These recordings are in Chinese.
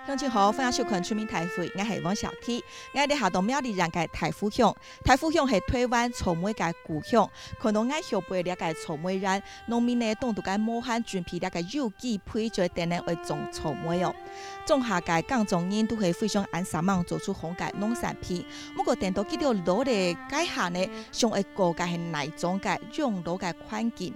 乡亲好，欢迎收看《出名台会》，我是汪小 T。我伫下到苗栗人嘅台府乡，台府乡係台灣草莓嘅故鄉，看到我後背了嘅草莓園，農民呢當到嘅武漢準備了嘅有機配種等嚟為種草莓哦。種下嘅耕種人都係非常按三網做出好嘅農產品，不過等到幾條路嘅街下呢，上會個嘅係內種嘅養老嘅環境。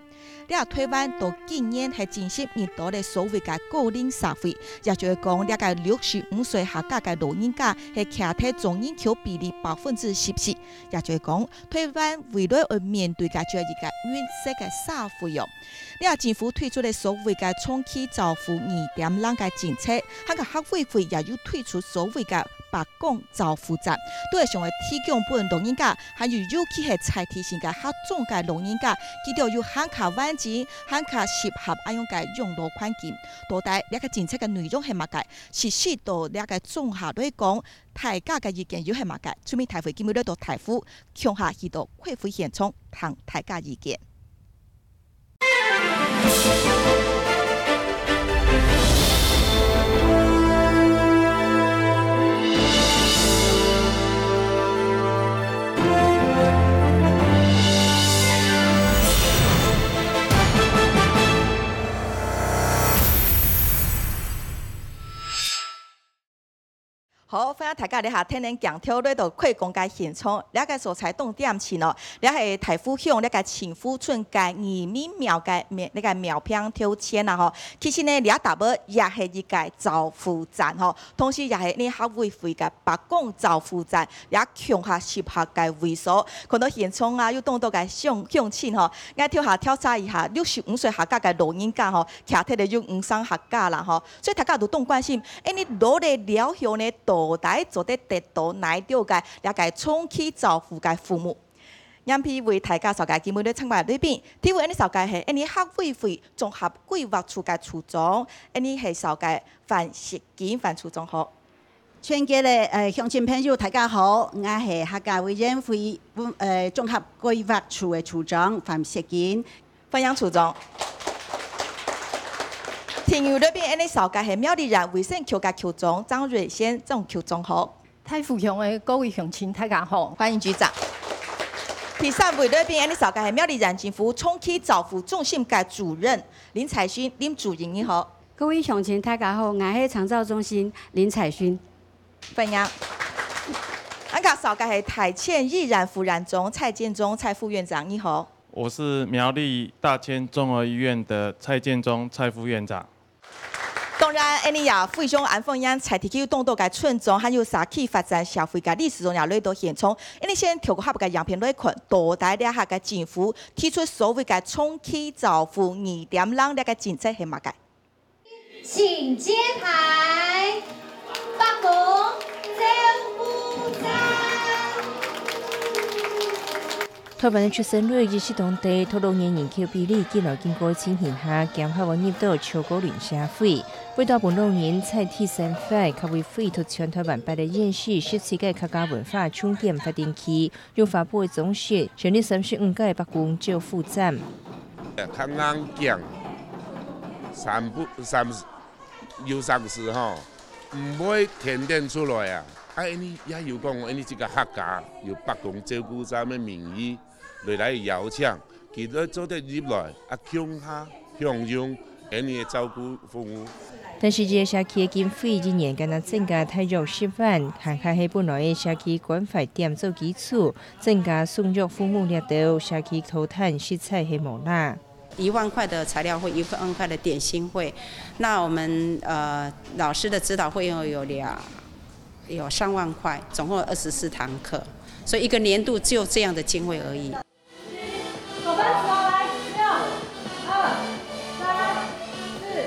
你話台灣到今年係進行越多嘅所謂嘅高齡社會，也就係講呢個65歲下架嘅老人家係徛喺總人口比例14%，也就係講台灣未來要面對嘅就係一個遠色嘅社會哦。你話政府推出嘅所謂嘅長期照護2.0嘅政策，喺個客委會也有推出所謂嘅白講照護站，都係想嚟提供俾老人家，還有尤其係財體型嘅客種嘅老人家，佢哋要慳卡環境，慳卡適合咁樣嘅養老環境。到底呢個政策嘅內容係乜嘅？實施到呢個綜合嚟講，大家嘅意見又係乜嘅？出面台會今日嚟到台府，向下去到會會現場談大家意見。好，歡迎大家嚟下聽恁講條嚟到開工嘅現場，呢個所在重點是咯，呢係台府鄉呢個青富村嘅移民廟嘅呢個廟坪挑戰啊！嗬，其實呢，呢大部也係一個照護站嗬，同時也係呢客委會嘅白講照護站，也強下適合嘅會所。看到現場啊，有當到嘅鄉親嗬，我跳下調查一下65歲下架嘅老人家嗬，徛喺度有5上下架啦嗬，所以大家都當關心，你攞嚟了後呢？到底做得得到哪條嘅了解長期照護嘅服務？因譬為大家所介今日咧參觀裏邊，睇會呢首嘅係呢客委會綜合規劃處嘅處長，呢係首嘅范石堅范處長好。全國嘅鄉親朋友大家好，我係客家委員會綜合規劃處嘅處長范石堅，歡迎處長。田園裏邊呢首嘅係苗栗人衛生局嘅局長張瑞先，張局長好。台府鄉嘅各位鄉親大家好，歡迎局長。第三位裏邊呢首嘅係苗栗人政府長期照護中心嘅主任林彩薰，林主任你好。各位鄉親大家好，我係長照中心林彩薰。歡迎。安個首嘅係台前義然副院長蔡建忠蔡副院長你好。我是苗栗大千綜合醫院的蔡建忠蔡副院長。當然，你也非常安分樣，財地區動到嘅村莊，還有社區發展社會嘅歷史中也來到現場。你先調個下嘅樣片來看，到底呢下嘅政府提出所謂嘅長期照護2.0呢個政策係乜嘅？請揭牌，白講照護站。台灣的出生率亦是當地討老年人口比例近來經過情形下減下穩入到超高齡社會。為大部分老人採體生活，客委會推全台灣百的演示17個客家文化重點發展區，用發布的總結，成立35個白講照護站。較硬講，有三時吼，唔會填電出來啊！你也有講，你這個客家有白講照顧站的名義。來邀請，佢哋做得入來，強下享用呢個照顧服務。但是這個社區的經費今年敢若增加太弱10萬，涵蓋係本來的社區關懷點做基礎，增加送入父母力度，社區投產實在係無啦。1萬塊的材料費，1萬塊的點心費，那我們老師的指導費用有3萬塊，總共24堂課，所以一個年度就這樣的經費而已。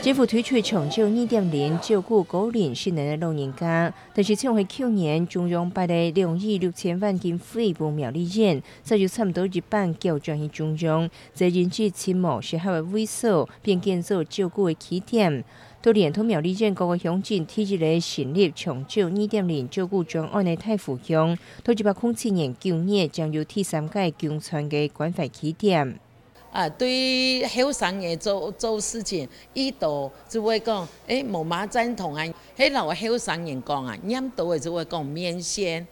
政府推出長照2.0照顧高齡失能的老人家，但是從去年中央撥的2億6千萬經費補苗栗縣，再有差唔多1半交轉去中央，這引致青茂學校的萎縮，變建造照顧的起點。都連同苗栗縣各個鄉鎮提一個成立長照2.0照顧專案的太府鄉，到107年9月將有第3屆共存的關懷起點。对后生嘅做事情，伊都就会讲，无嘛赞同啊。迄老后生人讲啊，念到嘅就会讲面线。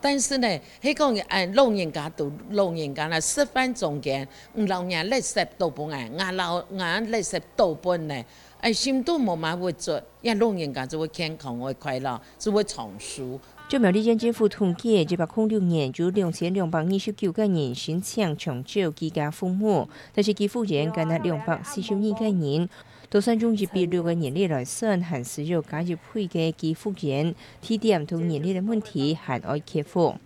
但是呢，迄个老人家都老人家啦，吃饭中间，老人垃圾倒本俺垃圾倒本呢，心都无嘛会做，因老人家就会健康会快乐，就会长寿。就苗栗县政府统计，106年有2229个人申请长照居家服务，但是居服员仅有242个人。都算用1:6个年龄来算，还需要加入配嘅居服员，提点同年龄的问题还要克服。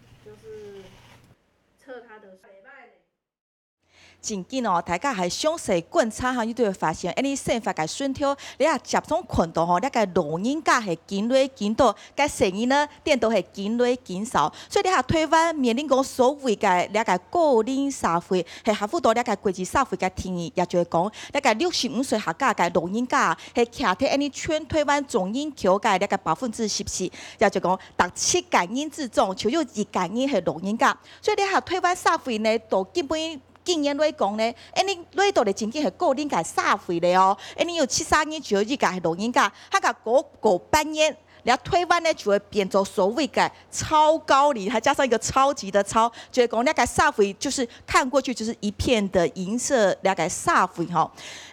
真紧哦，大家还详细观察下，你就会发现，你生活嘅顺条，你啊集中看到吼，你个老人家系减来减多，个生意呢，店都系减来减少，所以你下台湾面临讲所谓嘅你个个人社会，系合乎到你个国际社会嘅定义，也就系讲，你个65岁下架嘅老人家，系徛喺你全台湾总人口嘅你个14%，也就讲17个人之中，就有1个人系老人家，所以你下台湾社会呢，都基本。竟然来讲呢，你来到的真正系个人家社会咧哦，你有73年就有一个系老人家，他个过半年。然后台湾呢就会变成所谓的超高龄，还加上一个超级的超，就是讲那个社会就是看过去就是一片的银色那个社会哈。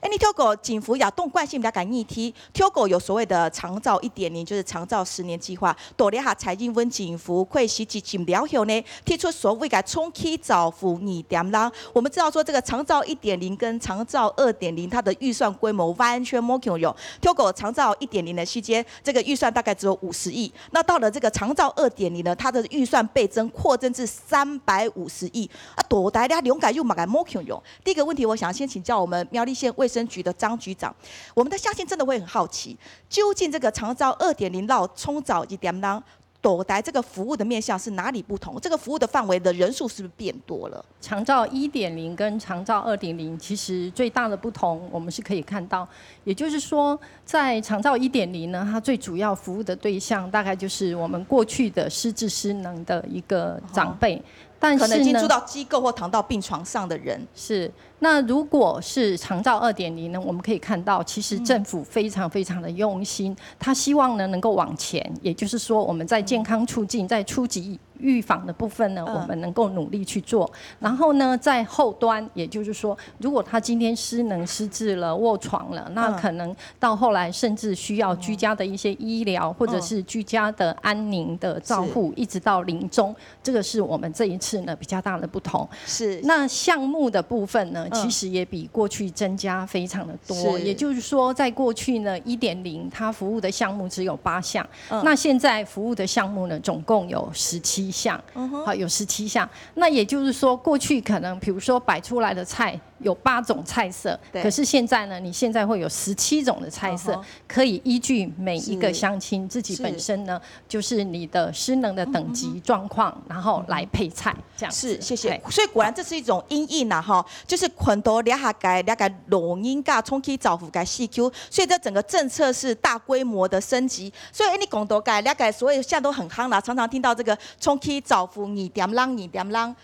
你透过政府也动惯性那个议题，透过有所谓的长照1.0，就是长照10年计划，多了下蔡英文政府会实际进了后呢，提出所谓的长期照护2.0。我们知道说这个长照1.0跟长照2.0，它的预算规模完全没共用。透过长照1.0的期间，这个预算大概只有50亿，那到了这个长照2.0呢，它的预算倍增扩增至350亿啊！多大家勇敢又马敢摸穷用。第一个问题，我想先请教我们苗栗县卫生局的张局长，我们的乡亲真的会很好奇，究竟这个长照2.0到冲早1.0。多台这个服务的面向是哪里不同？这个服务的范围的人数是不是变多了？长照1.0跟长照2.0其实最大的不同，我们是可以看到，也就是说，在长照1.0呢，它最主要服务的对象大概就是我们过去的失智失能的一个长辈。但是可能已经住到机构或躺到病床上的人是。那如果是长照2.0呢，我们可以看到，其实政府非常非常的用心，他希望呢能够往前，也就是说我们在健康促进、在初级预防的部分呢，我们能够努力去做。然后呢，在后端，也就是说，如果他今天失能失智了、卧床了，那可能到后来甚至需要居家的一些医疗，或者是居家的安宁的照护，一直到临终，这个是我们这一次呢比较大的不同。是。那项目的部分呢，其实也比过去增加非常的多。也就是说，在过去呢1.0，它服务的项目只有8项，那现在服务的项目呢，总共有17项，好，有17项。那也就是说，过去可能比如说摆出来的菜有8种菜色，可是现在呢，你现在会有17种的菜色，可以依据每一个乡亲自己本身呢，就是你的失能的等级状况，然后来配菜，这样子。是，谢谢。所以果然这是一种因应呐，哈，就是很多两个老人家长期照顾个细 Q， 所以这整个政策是大规模的升级。所以你讲到个两个，所以现在都很夯啦，常常听到这个长期照顾2.0，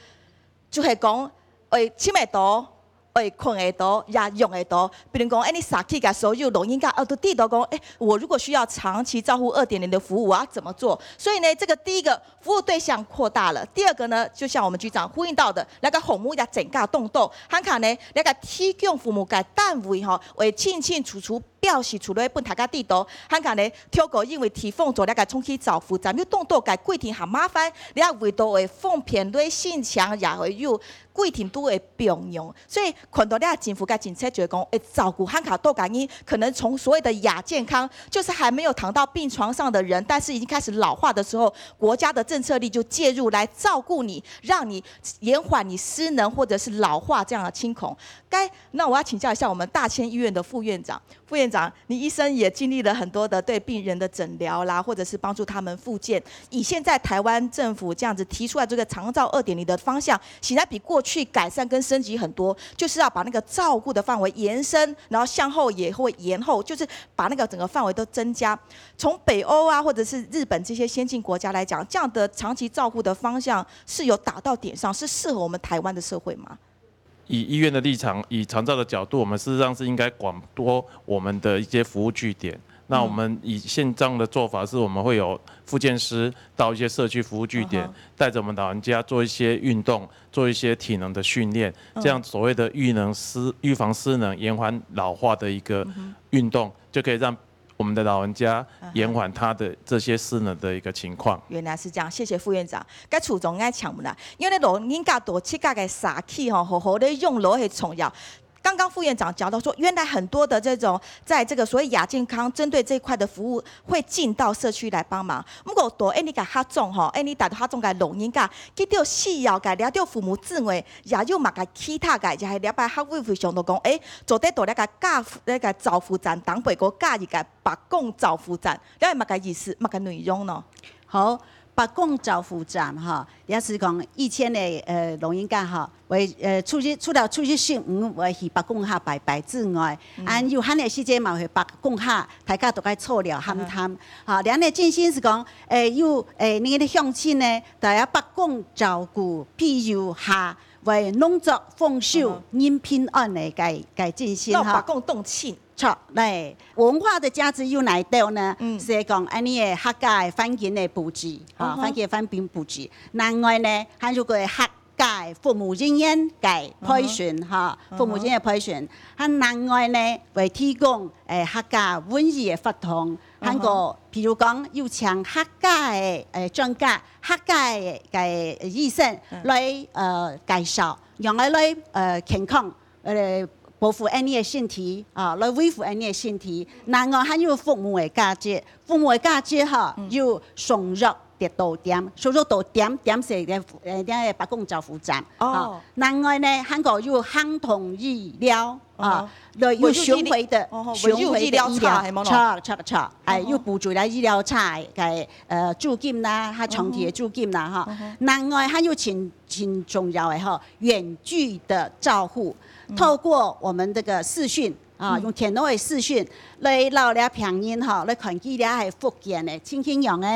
就系讲会深会多。会困会多，也用会多。比如讲，你撒去个所有老人家，都地都讲，我如果需要长期照护2.0的服务，我要怎么做？所以呢，这个第一个服务对象扩大了。第二个呢，就像我们局长呼应到的，那个红木也整个动动，喊卡呢，那个提供服务个单位吼，会清清楚楚。表示除了本大家地图，香港呢，透过因为提供做那个长期照护，咱们动作个规定很麻烦，你要为到会奉骗对现象，也会有规定都会并用，所以看到你政府个政策就会讲，照顾香港多个人，可能从所谓的亚健康，就是还没有躺到病床上的人，但是已经开始老化的时候，国家的政策力就介入来照顾你，让你延缓你失能或者是老化这样的轻恐。那我要请教一下我们大千医院的副院长。副院长，你医生也经历了很多的对病人的诊疗啦，或者是帮助他们复健。以现在台湾政府这样子提出来这个长照2.0的方向，显然比过去改善跟升级很多，就是要把那个照顾的范围延伸，然后向后也会延后，就是把那个整个范围都增加。从北欧啊，或者是日本这些先进国家来讲，这样的长期照顾的方向是有打到点上，是适合我们台湾的社会吗？以医院的立场，以长照的角度，我们事实上是应该广多我们的一些服务据点。那我们以现状的做法是，我们会有复健师到一些社区服务据点，带着我们老人家做一些运动，做一些体能的训练，这样所谓的预防失能、延缓老化的一个运动，就可以让我们的老人家延缓他的这些失能的一个情况。原来是这样，谢谢副院长。该楚总爱抢不啦？因为老人家多七个杀气吼，好好的用楼很重要。刚刚副院长讲到说，原来很多的这种在这个所谓亚健康针对这一块的服务会进到社区来帮忙。不过多你甲合作吼，你带到合作甲老人家，去到需要甲了到父母智慧，也有嘛甲其他个，就系了解学会非常多讲，做得到了个教那个照护站，当配个教一个白讲照护站，了嘛个意思，嘛个内容呢？好。白讲照护站哈，也是讲以前的老人家哈，为除了出去训练，为去白讲下拜之外，有汉的时间嘛会白讲下，大家都该错了谈谈。哈，两个建心是讲，有你的乡亲呢，大家白讲照顾，譬如下为农作丰收、人平安的该进行哈。白讲动庆。错，来文化的价值有哪度呢？是讲安尼的客家的环境的布置，哈，环境环境布置。另外呢，还有个客家父母人员嘅培训，哈，父母人员培训。还另外呢，会提供客家文艺的活动，还个譬如讲要请客家的专家、客家嘅医生来介绍，让佢来健康保护安尼的身体啊，来维护安尼的身体。另外还有父母的价值，父母的价值哈，有送入的到点，送入到点是啲白讲照护站。哦。另外呢，还个有相同医疗啊，有巡回的医疗差，有补助啦医疗差嘅住金啦，还长期的住金啦哈。另外还有挺重要的哈，远距的照护。透过我们这个视讯啊，用电脑的视讯来老了病人哈，来看见了系复健的、轻轻样的，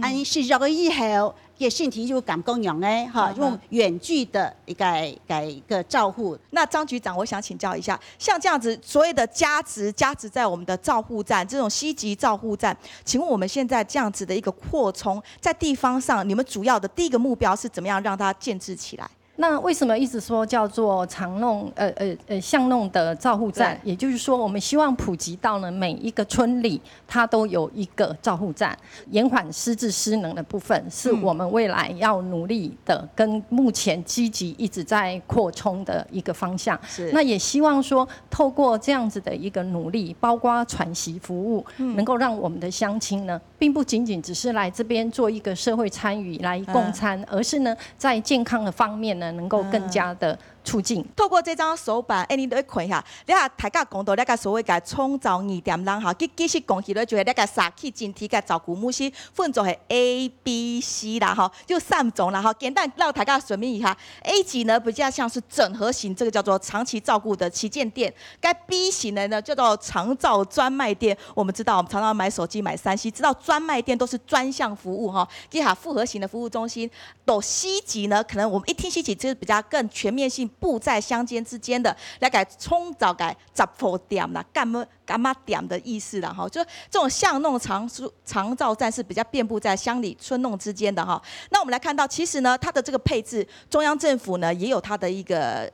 按食药以后，嘅身体就感觉样的哈，用远距的一个照护。那张局长，我想请教一下，像这样子所谓的加值在我们的照护站这种西级照护站，请问我们现在这样子的一个扩充，在地方上，你们主要的第一个目标是怎么样让它建制起来？那为什么一直说叫做巷弄的照护站？也就是说，我们希望普及到呢每一个村里，它都有一个照护站，延缓失智失能的部分，是我们未来要努力的，跟目前积极一直在扩充的一个方向。那也希望说，透过这样子的一个努力，包括喘息服务，能够让我们的乡亲呢，并不仅仅只是来这边做一个社会参与来共餐，而是呢在健康的方面呢，能够更加的促进。透过这张手板，你都看一下，你下大家讲到那个所谓嘅创造2点人哈，其实讲起来就系那个3起整体嘅照顾模式，分做系 A、B、C 啦哈，就3种啦哈。简单让大家说明一下 ，A 级呢比较像是整合型，这个叫做长期照顾的旗舰店；该 B 型的呢叫做长照专卖店。我们知道，我们常常买手机、买3C，知道专卖店都是专项服务哈，接下复合型的服务中心。到 C 级呢，可能我们一听 C 级就是比较更全面性。布在乡间之间的，来改创造改杂货店啦，干嘛店的意思啦哈，就这种巷弄长照站是比较遍布在乡里村弄之间的哈。那我们来看到，其实呢，它的这个配置，中央政府呢也有它的一个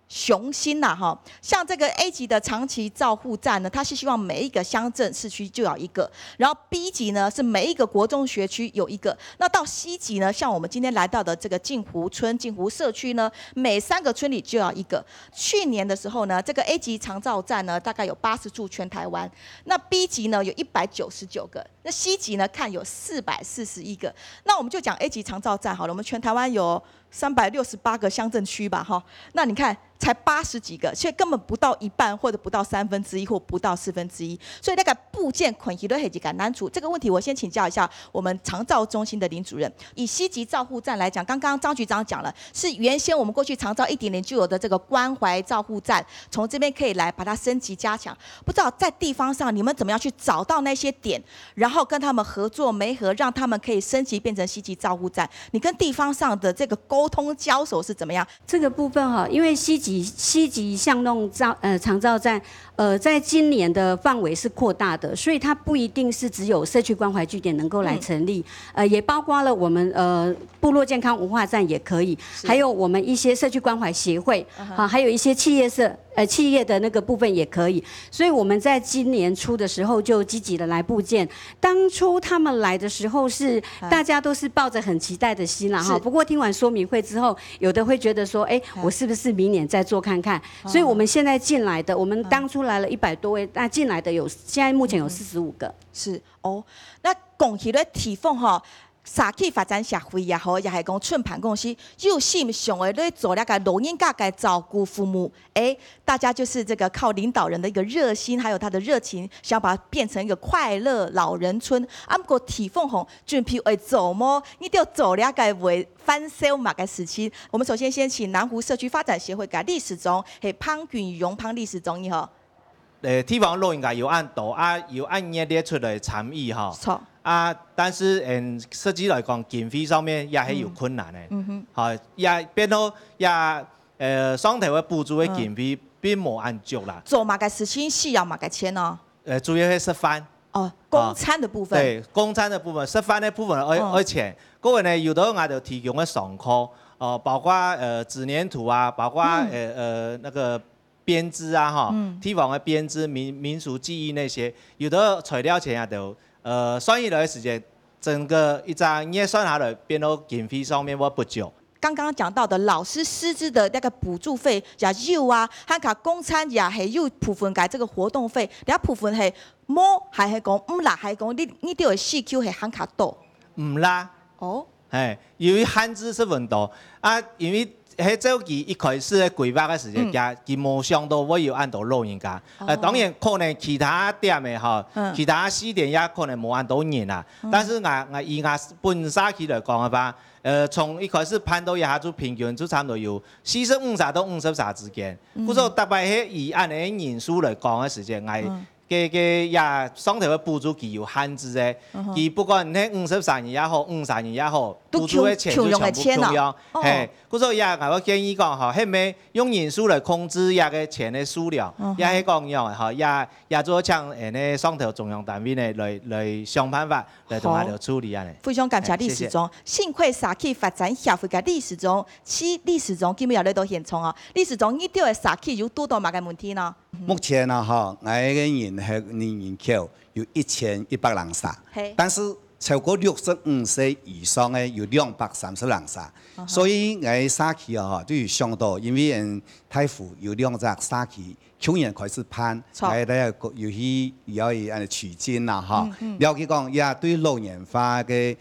雄心呐哈，像这个 A 级的长期照护站呢，它是希望每一个乡镇市区就有一个，然后 B 级呢是每一个国中学区有一个，那到 C 级呢，像我们今天来到的这个镜湖村、镜湖社区呢，每3个村里就要一个。去年的时候呢，这个 A 级长照站呢大概有80处全台湾，那 B 级呢有199个，那 C 级呢看有441个。那我们就讲 A 级长照站好了，我们全台湾有368个乡镇区吧哈，那你看才80几个，所以根本不到一半，或者不到1/3，或不到1/4，所以那个部件捆起都很难处。这个问题我先请教一下我们长照中心的林主任。以西级照护站来讲，刚刚张局长讲了，是原先我们过去长照1.0就有的这个关怀照护站，从这边可以来把它升级加强。不知道在地方上你们怎么样去找到那些点，然后跟他们合作媒合，让他们可以升级变成西级照护站？你跟地方上的这个沟通交手是怎么样？这个部分哈，因为西级西极巷弄长照站，在今年的范围是扩大的，所以它不一定是只有社区关怀据点能够来成立，也包括了我们部落健康文化站也可以，还有我们一些社区关怀协会，还有一些企业的那个部分也可以。所以我们在今年初的时候就积极的来布建。当初他们来的时候是大家都是抱着很期待的心啦哈。不过听完说明会之后，有的会觉得说，我是不是明年再做看看？所以我们现在进来的，我们当初来了100多位，那进来的现在目前有45个。是哦，那讲起来提凤哈。社区发展协会也好，也系讲春盘公司有心想的咧做那个老人家嘅照顾父母，大家就是这个靠领导人的一个热心，还有他的热情，想把它变成一个快乐老人村。不过提凤吼，准备会做么？你就做了个为翻修嘛个事情。我们首先先请南湖社区发展协会嘅理事长系潘俊荣潘理事长，你好。地方老人家有按度有按捏列出来参与哈。错。但是实际来讲，经费上面也是有困难的。也变到双头的补助的经费并冇按足啦。做嘛个事情需要嘛个钱哦。主要是吃饭。供餐的部分。对，供餐的部分，吃饭的部分而钱。各位呢，有的我就提供的上课，包括纸黏土啊，包括那个编织啊地方的编织、民俗技艺那些，有的材料钱也都。算下来的时间，整个一张也算下来，变到经费上面我不足。刚刚讲到的老师师资的那个补助费也有啊，还卡公餐也系有部分嘅这个活动费，另部分系冇，还系讲唔啦，还讲你都有4Q 系喊卡多。唔啦。哦。由于限制是很多因为。喺早期一开始嘅规划嘅时间，佢冇想到我要按到老人家。当然可能其他店嘅其他4点也可能冇按到人啦。但是以本社區來講嘅話，從一開始判到一下就平均就差唔多有45到50之間。不過特別係以按嘅人數嚟講嘅時間，嘅雙頭嘅補助佢有限制嘅，佢不管你53年也好，53年也好，補助嘅錢就全部夠用。故所我建議講係咪用人數嚟控制嘅錢嘅數量，也係講樣也做像雙頭中央單位嚟想辦法嚟同佢哋處理啊。非常感謝理事長，幸虧社區發展協會嘅理事長，理事長今日又嚟到現場啊！理事長，你對嘅社區有多大乜嘅問題呢？目前呢，我嘅人口有1100人殺，但是超過65歲以上嘅有230人殺，所以我社區都有上到，因為太湖有2隻社區，去年開始判，我哋有去要取經啦了解講也對老年化嘅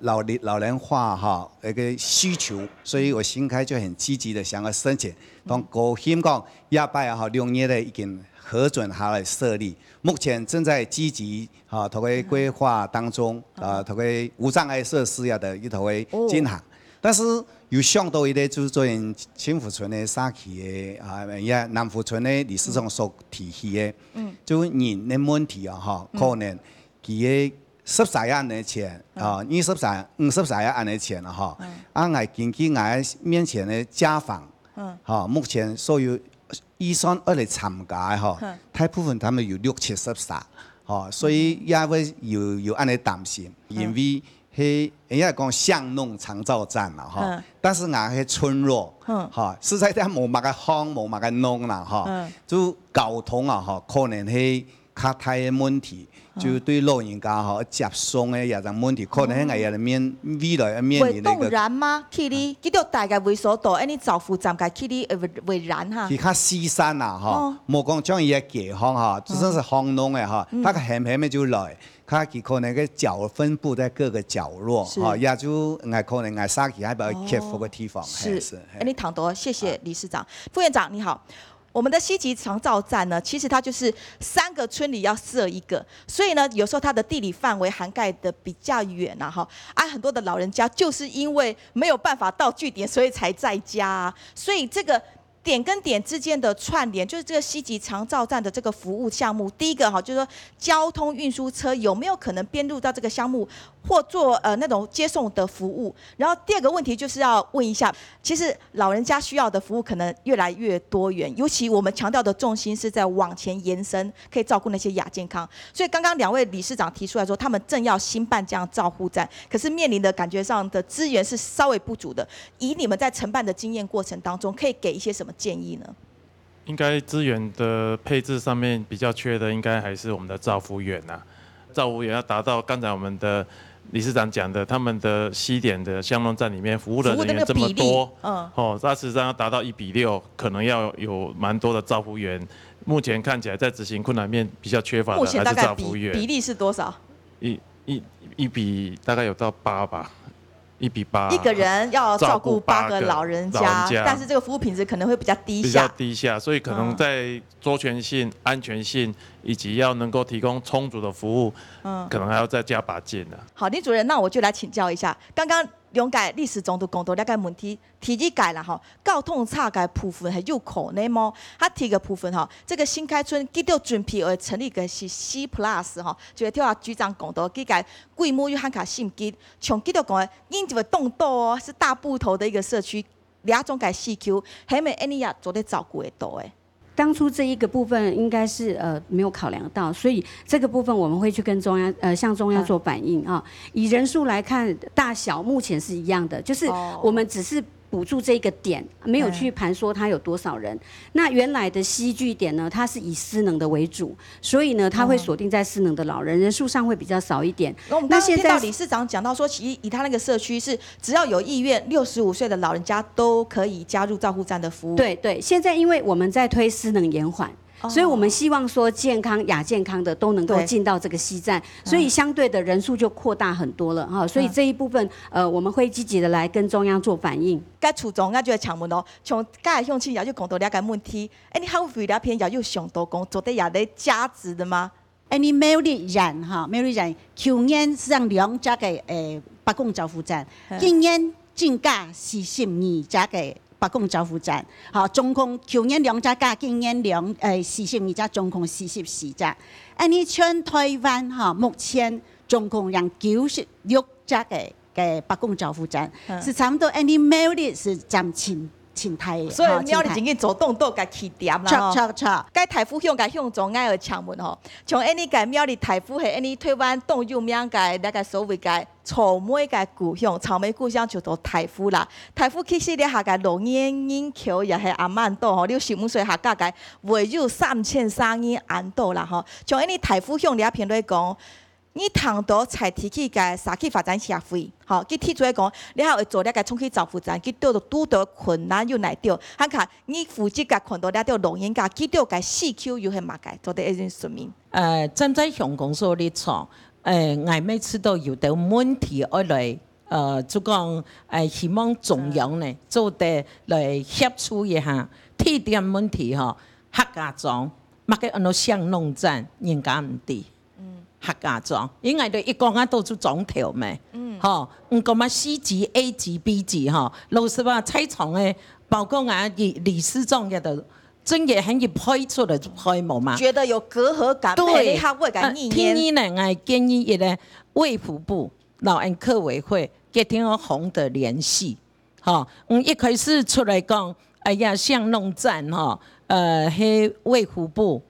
老人化一個需求，所以我現在就很積極的想要申請，當高興講也拜2年的已經核准下來設立，目前正在積極同佢規劃當中，同佢無障礙設施的一頭嘅進行，但是有相對的就是做青福村的社區的南湖村的理事長所提起的，就人的問題可能佢嘅14萬的錢23萬的錢我根據我面前的家訪，目前所有醫生嚟參加大部分他們有60-70歲，所以也會有安尼擔心，因為係人家講巷弄長照站啦，但是我係村落，實在啲冇乜個巷冇乜個弄啦，就交通可能係較大嘅問題。就對老人家接送嘅也種問題，可能係未來面臨的。會凍燃嗎？去你幾條大概會所到，你照顧站嘅去你會燃嚇。佢較西山啊，冇講將伊嘅地方就算是巷弄嘅它個輕輕嘅就來，佢可能個分佈在各個角落，也就可能社區係比較克服嘅地方。是，你躺多，謝謝理事長。副院長你好。我們的西極長照站呢，其實它就是3個村裡要設一個，所以呢，有時候它的地理範圍涵蓋的比較遠啊，很多的老人家就是因為沒有辦法到據點，所以才在家啊，所以這個點跟點之間的串聯，就是這個西極長照站的這個服務項目。第一個就是說交通運輸車有沒有可能編入到這個項目？或做那种接送的服务。然后第二个问题就是要问一下，其实老人家需要的服务可能越来越多元，尤其我们强调的重心是在往前延伸，可以照顾那些亚健康。所以刚刚2位理事长提出来说，他们正要新办这样照护站，可是面临的感觉上的资源是稍微不足的。以你们在承办的经验过程当中，可以给一些什么建议呢？应该资源的配置上面比较缺的，应该还是我们的照服员呐。照服员要达到刚才我们的理事长讲的，他们的西点的巷弄站里面服务的人员这么多，那事实上要达到1:6，可能要有蛮多的照服员。目前看起来在执行困难面比较缺乏的还是照服员。比例是多少？一比大概有到8吧。1:8，一个人要照顾8个老人家，但是这个服务品质可能会比较低下，所以可能在周全性、安全性以及要能够提供充足的服务，可能还要再加把劲了。好，林主任，那我就来请教一下，刚刚了解历史中都讲到了解问题，提起改了哈，交通差改部分还有可能吗？他提个部分哈，这个新开村记到准备而成立个是 C+ 哈，就听话局长讲到，记改规模又喊卡性吉，从记到讲的，因这个动斗哦，是大部头的一个社区，2种改4Q， 还没安尼呀做得照顾得到诶。当初这一个部分应该是没有考量到，所以这个部分我们会去跟中央向中央做反映啊。以人数来看，大小目前是一样的，就是我们只是补助这个点，没有去盘说它有多少人。那原来的西据点呢，它是以失能的为主，所以呢，它会锁定在失能的老人，人数上会比较少一点。我们刚刚听到理事长讲到说，其实以他那个社区是只要有意愿，65岁的老人家都可以加入照护站的服务。对对，现在因为我们在推失能延缓。所以我们希望说健康、亚健康的都能够进到这个西站，所以相对的人数就扩大很多了哈。所以这一部分我们会积极的来跟中央做反映。该处总我就会请问哦，从该向亲也就讲到了解问题，你还有为了偏也有上多工做得也得价值的吗？你每日人哈，每日人去年是让2家个北港照护站，今年增加42家个。北港照护站，好，总共去年2家加，今年42家，总共44家。你全台湾哈，目前总共让96家嘅北港照护站，是差不多。你每日是占青台的，所以苗栗真紧走动都该起点啦吼。该台府向该向总爱而抢问吼，从你该苗栗台府系你台湾动用名该那个所谓该草莓该故乡，草莓故乡就到台府啦。台府其实咧下个龙眼银桥也系阿曼岛吼，65岁下个该围入3300亿安岛啦吼。从你台府向你评论讲。你倘到才提起个社区发展协会，吼，佢提出来讲，你还会做了个冲去照护站，佢拄到困难又来到，看看你负责个看到了到老人家，佢到个4Q 又系嘛个，做得一件说明。站在香港所立场，我每次都有啲问题而来，就讲希望中央呢做得来协助一下，提点问题吼，客家庄，乜嘅按巷弄站，人家唔知。客家庄，因为一讲啊都是庄头嘛，吼，讲嘛C级、A级、B级吼，老实话，菜场诶，包括啊理事长嘅都，真嘅很易批出来就批冇嘛。觉得有隔阂感，对，天呢呢，我建议一个卫福部、老人科委会给天和红的联系，吼，一开始出来讲，哎呀，巷弄站吼，迄卫福部。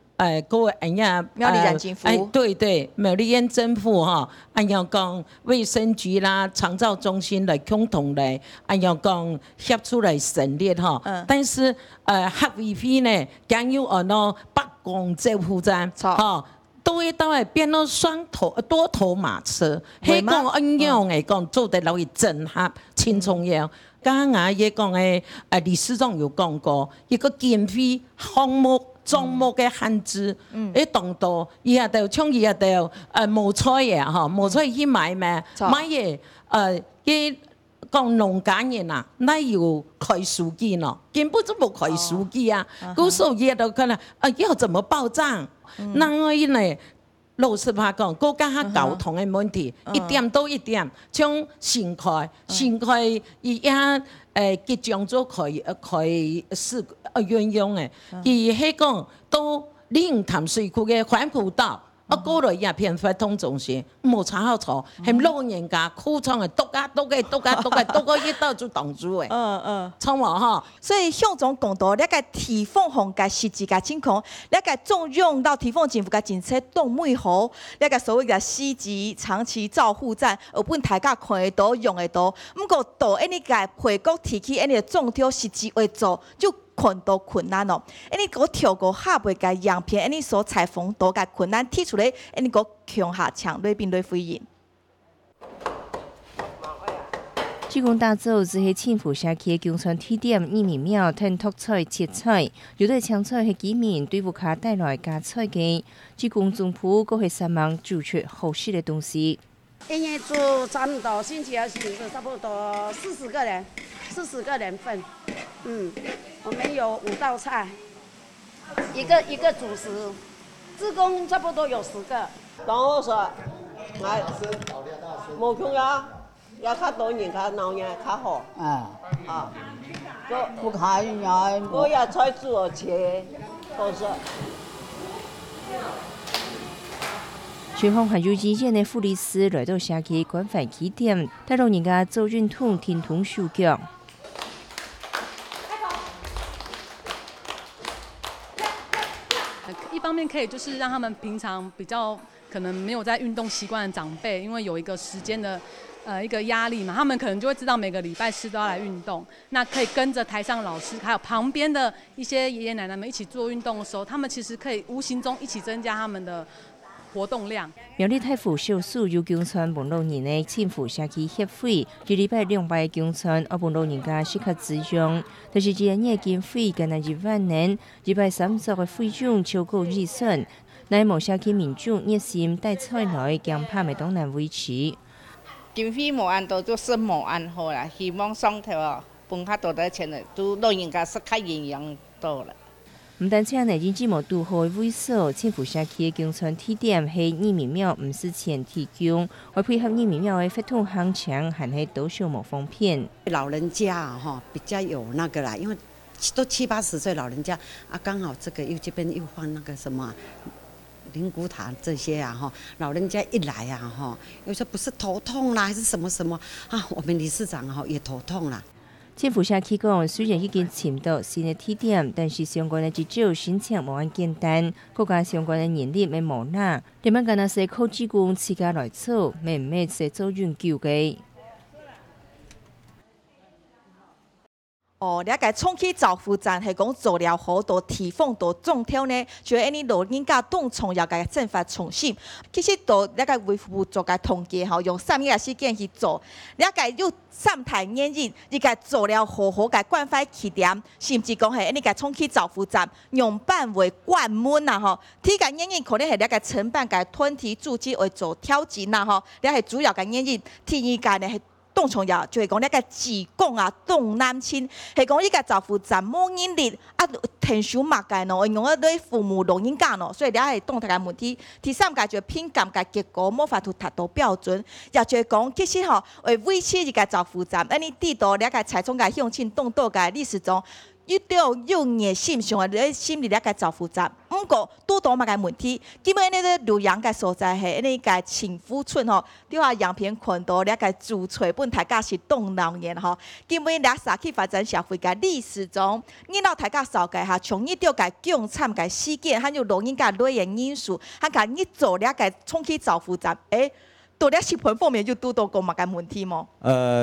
各位哎呀，苗栗县政府，对对，苗栗县政府哈，要讲卫生局啦、长照中心来共同来，要讲协助来成立哈。但是合委会呢，将有北港照护站，哈，都会到来变到多头马车，迄个恩样诶讲做得落去整合青葱样。刚刚也讲诶，理事长有讲过一个经费项目。种木嘅限制，当到伊下头像伊下头无菜嘅吼，无菜去买咩？买嘢伊讲农家人啊，哪有开书记呢？根本就冇开书记啊！故所以都可能要怎么报账？那因为老实话讲，国家下交通嘅问题，一点都一点，像新开伊也即将做开运用诶，伊迄讲都岭潭水库嘅环湖道过了也偏发通中心，无查好错，hem老人家苦创的督个一道就挡住诶。错无吼。所以向总讲到，了个提防洪个实际个情况，了个重用到提防政府个政策动美好，了个所谓个4级长期照护站，而本大家看得到用得到，不过到安尼个回国提起安尼种挑实际为做就。看到困难哦，安尼个跳过下袂个样片，安尼所采风到个困难提出来，安尼个强下强对并对回应。志工大组只是青浦社区的共创体点疫苗吞吐菜切菜，有对抢菜系居民对不卡带来加菜嘅，志工政府阁会3忙做出合适的东西。因为做差不多星期2、星期4差不多40个人份，我们有5道菜，一个主食，志工差不多有10个。当我说，无穷呀，也较多人较老人较好。不看人，我也菜煮切，都是。全方还有意见的护理师来到社区关怀起点，带老人家做运动、听筒手脚。一方面可以就是让他们平常比较可能没有在运动习惯的长辈，因为有一个时间的一个压力嘛，他们可能就会知道每个礼拜4都要来运动。那可以跟着台上老师还有旁边的一些爷爷奶奶们一起做运动的时候，他们其实可以无形中一起增加他们的活动量。苗栗太府少数有共传本老人的青浦社区协会，一礼拜2摆共传，而本老人家适合使用。但是今年经费跟那2万年，130个费用超过预算，乃某社区民众热心带菜来，恐怕未当难维持。经费无按到就是无按好啦，希望上头分较多的钱的，都老人家是较营养多了。唔但这样，内经这么拄好的位所，青浦社区的共传体点系疫苗唔是钱提供，为配合疫苗的发通行程，还系多少无方便。老人家比较有那个啦，因为都70、80岁老人家啊，刚好这个这边又放那个什么灵骨塔这些老人家一来有时候不是头痛啦，还是什么啊，我们理事长也头痛啦。青浦社区讲，虽然已经寻到新的体点，但是相关的执照申请无按简单，国家相关的人力没无拿，连慢干那些靠职工自家来做，没是做永久的。了解冲起照护站系讲做了好多提防到中挑呢，就安尼老人家动重要个政法重新，其实到了解维护做个统计用3个时间去做，了解有3台眼镜，伊个做了好个关怀起点，甚至讲系安尼个冲起照护站用办为关门啦体个眼镜可能系了解承办个团体组织为做挑战啦了解主要个眼镜，第二个呢系。动重要就系讲那个子宫动男亲，系讲依个照护站冇人力挺少物件咯，用一对父母老人家咯，所以了系动大家问题。第3个就评鉴个结果冇法度达到标准，也就系讲其实为维持依个照护站，安尼地道了个财从个向前动到个历史中。遇到有热心上嘅心理了解照护站，不过拄到嘛个问题，基本呢个留洋个所在系呢个青福村对话样片看到了个主催本大家是动老年基本了社区发展社会个历史中，见到大家少个从一到个共产个事件，还有老人家累嘅因素，还甲你做了个冲起照护站，到了食品方面就拄到个嘛个问题么？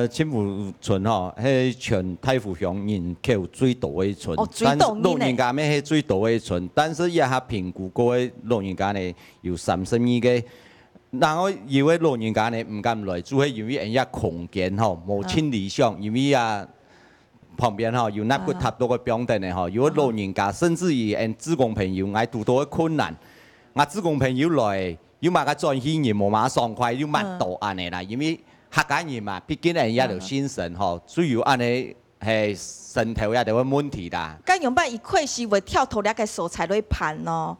青浦村迄全太府乡人口最多的村，但是老人家咩迄最多的村，但是也评估过的老人家呢有32个，然后有的老人家呢唔敢来住，因为人家空间无清理想，因为旁边有那骨塔多个标凳的有的老人家甚至于职工朋友爱拄到的困难，职工朋友来。要嘛个专心人无嘛爽快，要嘛多安尼啦，因为客家人嘛，毕竟人也有精神主要安尼系身体也有问题啦。咁用办伊确实会跳脱了个所在来盘咯。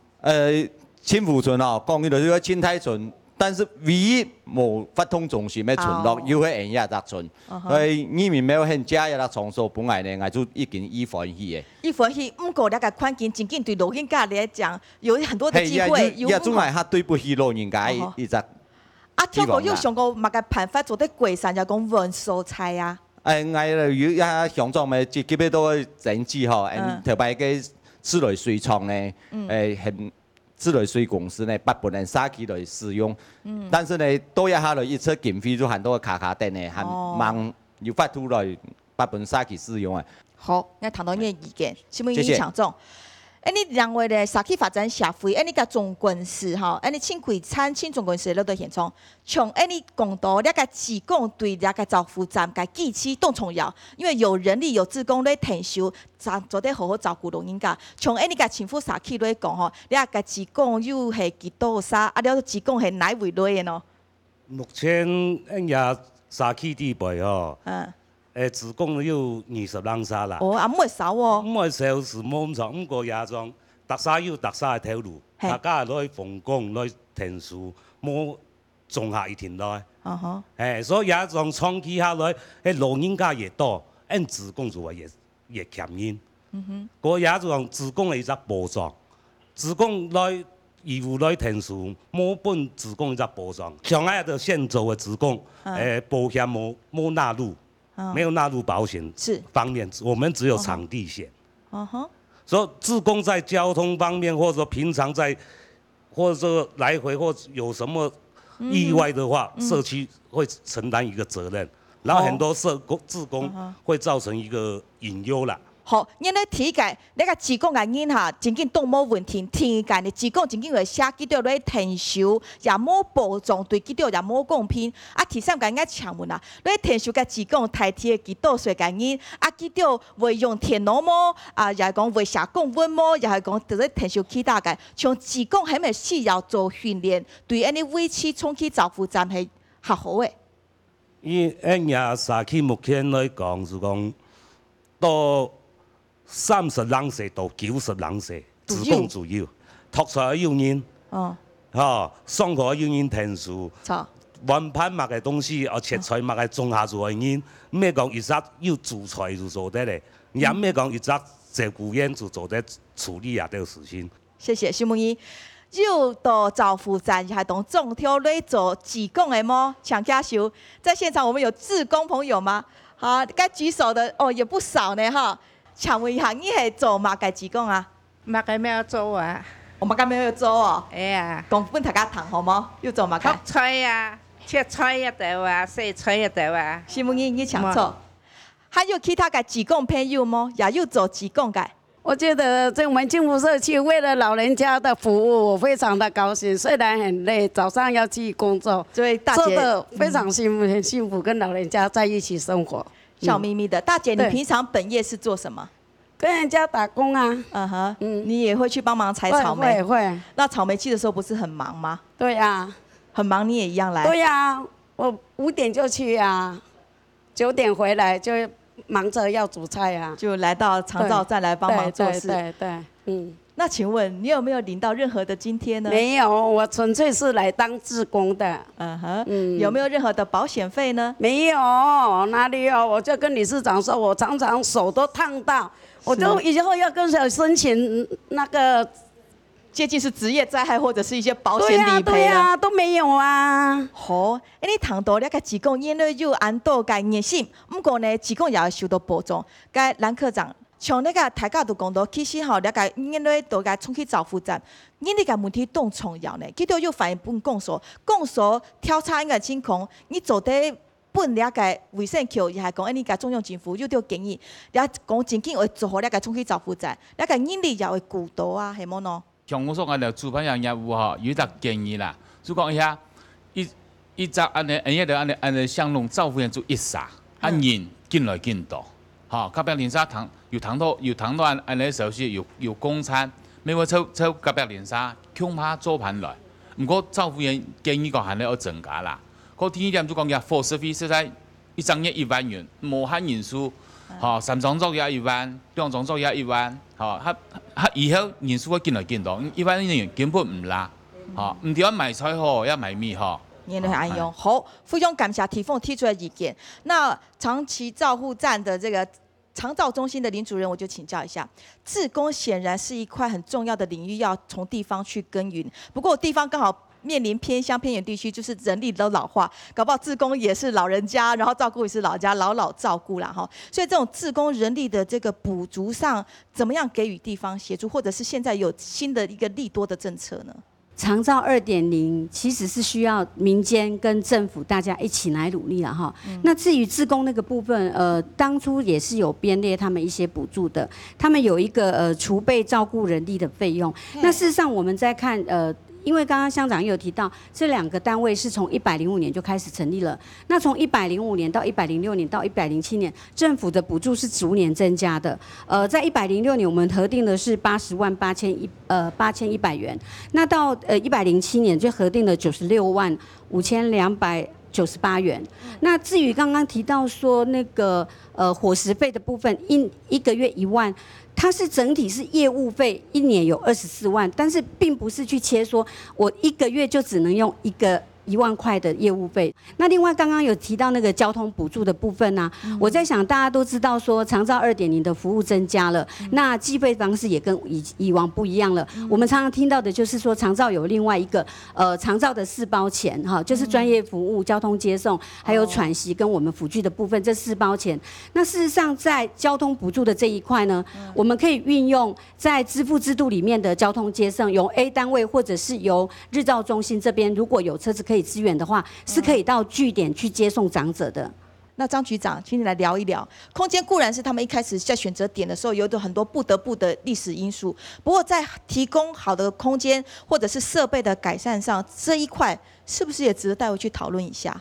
青浦村讲伊就是个青太村，但是唯一无发通中心的村落有迄沿野搭村，所以你们要现遮也来创作本来呢，我就已经伊欢喜的。伊欢喜，不过那个环境真紧对老人家来讲有很多的机会。也总系较对不起老人家伊只。啊，跳过有上过嘛个办法做得过善，就讲温蔬菜啊。我有一乡长的基本都整治吼，特别个自来水厂呢，很。自来水公司呢，把本人沙起来使用，但是呢，都要下来一车经费就很多卡卡灯呢，很忙要发出来把本沙起使用啊。好，我谈到你的意见，是不是你强总？你认为咧，沙起发展社会，你个总干事吼，你请贵餐请总干事落到现场，从你讲到那个职工对那个照护站个机器都重要，因为有人力有职工咧停休，做得好好照顾老人家。从你个政府沙起来讲吼，你个职工又系几多少？啊，了职工系哪位来的呢？目前也沙起地位吼。职工有20人沙啦。哦，啊，唔会少哦。唔会少是冇咁少，不过也种特沙有特沙嘅条路，大家攞去奉公，攞去田树，冇种下一天来。所以也种长期下来，老人家越多，职工就会越欠因。嗰也种职工嘅一只保障，职工来义务来田树，冇本职工一只保障。上海的现做嘅职工，保险冇纳入。没有纳入保险方面，我们只有场地险。所以志工在交通方面，或者说平常在，或者说来回或有什么意外的话，社区会承担一个责任，然后很多志工会造成一个隐忧啦。好，因咧体界那个职工个人哈，真紧都冇问题。体界的职工真紧会写几条咧停休，也冇保障，对几条也冇公平。啊，第三个应该请问啊，咧停休个职工代替几多岁个人，啊几条会用电脑么？啊，也系讲会写公文么？也系讲伫咧停休期大概，像职工系咪需要做训练，对安尼维持长期照护站系较好诶。伊也沙起目前来讲是讲到。30人岁到90人岁，职工自由，读书的有人，上课有人停书，玩盘嘛嘅东西，切菜嘛嘅种下做嘅人，唔系讲一直要做菜就做得咧，也唔系讲一直照顾员就做得处理啊啲事情。谢谢徐梦怡。又到照护站还同种挑来做职工的么？抢家手，在现场我们有志工朋友吗？好，该举手的也不少呢哈。请问一下，你系做乜嘅职工啊？乜嘅咩做啊？我乜嘅咩做哦？哎呀，講本大家談好冇？要做乜嘅？切菜啊，切菜一道啊，洗菜一道啊。是唔你搶錯？還有其他嘅職工朋友嗎？也有做職工嘅？我覺得在我們金福社區為了老人家的服務，我非常的高興。雖然很累，早上要去工作，所以大姐做得非常幸福，很幸福，跟老人家在一起生活。笑眯眯的，大姐，你平常本业是做什么？跟人家打工啊。你也会去帮忙采草莓？会。那草莓季的时候不是很忙吗？对呀。很忙，你也一样来？对呀，我5点就去呀，9点回来就忙着要煮菜呀。就来到长照站来帮忙做事。对。那请问你有没有领到任何的津贴呢？没有，我纯粹是来当志工的。有没有任何的保险费呢？没有，哪里有？我就跟理事长说，我常常手都烫到，我就以后要跟谁申请那个，接近是职业灾害或者是一些保险理赔了。对啊，都没有啊。好，你谈到那个职工，因为有按到个热心，不过呢，职工也要受到保障。该蓝科长。像那个大家都讲到，其实吼，那个因为都个重启照护站，你那个问题都重要呢。佢都要反映本公所调查应该情况，你做得本那个卫生局也系讲，你个中央政府有条建议，也讲真紧会做好那个重启照护站，那个人力也会顾到啊，系冇喏？像我所讲的主办人业务吼，有一个建议啦，就讲一下，一只安尼向弄照护员做一撒，人进来进到。好，隔壁连沙有糖到安尼首先有公餐，每個抽隔壁連沙，恐怕做盤來。唔過照護員建議講係咧要增加啦。個第一點就講嘅 for service 實在一張嘢1萬元，無限人數，嚇3張作業1萬，2張作業1萬，嚇以後人數會見來見到，1萬人根本唔拉。好，唔对，买菜好，要买米好。年年爱用。好，非常感谢提凤提出来意见。那长期照护站的这个长照中心的林主任，我就请教一下，志工显然是一块很重要的领域，要从地方去耕耘。不过地方刚好面临偏乡偏远地区，就是人力都老化，搞不好志工也是老人家，然后照顾也是老人家，老照顾啦哈。所以这种志工人力的这个补足上，怎么样给予地方协助，或者是现在有新的一个利多的政策呢？长照2.0其实是需要民间跟政府大家一起来努力了哈。那至于志工那个部分，当初也是有编列他们一些补助的，他们有一个储备照顾人力的费用。那事实上我们在看因为刚刚乡长也有提到，这2个单位是从105年就开始成立了。那从105年到106年到107年，政府的补助是逐年增加的。在106年我们核定的是80万8100元，那到107年就核定了96万5298元。那至于刚刚提到说那个伙食费的部分，一个月1万。它是整体是业务费，1年有24万，但是并不是去切说，我1个月就只能用1万块的业务费。那另外刚刚有提到那个交通补助的部分呢，我在想大家都知道说长照2.0的服务增加了，那计费方式也跟以往不一样了。我们常常听到的就是说长照有另外一个长照的4包钱哈，就是专业服务、交通接送，还有喘息跟我们辅具的部分，这4包钱。那事实上在交通补助的这一块呢，我们可以运用在支付制度里面的交通接送，由 A 单位或者是由日照中心这边，如果有车子可以支援的话，是可以到据点去接送长者的。那张局长，请你来聊一聊。空间固然是他们一开始在选择点的时候有很多不得不的历史因素，不过在提供好的空间或者是设备的改善上，这一块是不是也值得带回去讨论一下？